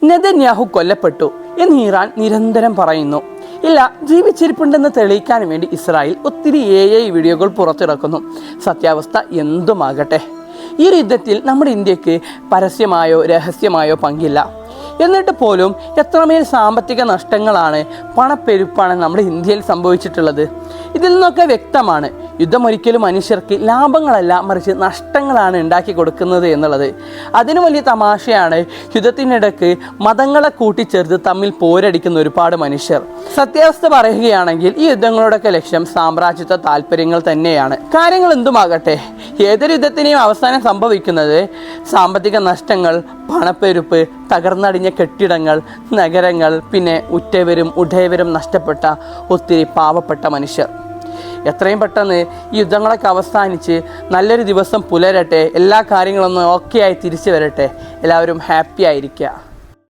Netanyahu കൊല്ലപ്പെട്ടു എന്ന് Iran നിരന്തരം പറയുന്നു. ഇല്ല, ജീവിച്ചിരിപ്പുണ്ടെന്ന് തെളിയിക്കാൻ വേണ്ടി ഇസ്രായേൽ ഒത്തിരി AI വീഡിയോകൾ പുറത്തിറക്കുന്നു. സത്യാവസ്ഥ എന്തുമാകട്ടെ, ഈ യുദ്ധത്തിൽ നമ്മുടെ ഇന്ത്യക്ക് പരസ്യമായോ രഹസ്യമായോ പങ്കില്ല. എന്നിട്ട് പോലും എത്രമേൽ സാമ്പത്തിക നഷ്ടങ്ങളാണ്, പണപ്പെരുപ്പാണ് നമ്മുടെ ഇന്ത്യയിൽ സംഭവിച്ചിട്ടുള്ളത്. ഇതിൽ നിന്നൊക്കെ വ്യക്തമാണ് യുദ്ധം ഒരിക്കലും മനുഷ്യർക്ക് ലാഭങ്ങളല്ല മറിച്ച് നഷ്ടങ്ങളാണ് ഉണ്ടാക്കി കൊടുക്കുന്നത് എന്നുള്ളത്. അതിന് വലിയ തമാശയാണ് യുദ്ധത്തിനിടയ്ക്ക് മതങ്ങളെ കൂട്ടിച്ചേർത്ത് തമ്മിൽ പോരടിക്കുന്ന ഒരുപാട് മനുഷ്യർ. സത്യാവസ്ഥ പറയുകയാണെങ്കിൽ ഈ യുദ്ധങ്ങളുടെയൊക്കെ ലക്ഷ്യം സാമ്രാജ്യത്വ താല്പര്യങ്ങൾ തന്നെയാണ്. കാര്യങ്ങൾ എന്തുമാകട്ടെ, ഏതൊരു യുദ്ധത്തിനെയും അവസാനം സംഭവിക്കുന്നത് സാമ്പത്തിക നഷ്ടങ്ങൾ, പണപ്പെരുപ്പ്, തകർന്നടിഞ്ഞ കെട്ടിടങ്ങൾ, നഗരങ്ങൾ, പിന്നെ ഉറ്റവരും ഉടയവരും നഷ്ടപ്പെട്ട ഒത്തിരി പാവപ്പെട്ട മനുഷ്യർ. എത്രയും പെട്ടെന്ന് ഈ യുദ്ധങ്ങളൊക്കെ അവസാനിച്ച് നല്ലൊരു ദിവസം പുലരട്ടെ, എല്ലാ കാര്യങ്ങളൊന്നും ഓക്കെ ആയി തിരിച്ചു വരട്ടെ. എല്ലാവരും ഹാപ്പി ആയിരിക്കുക.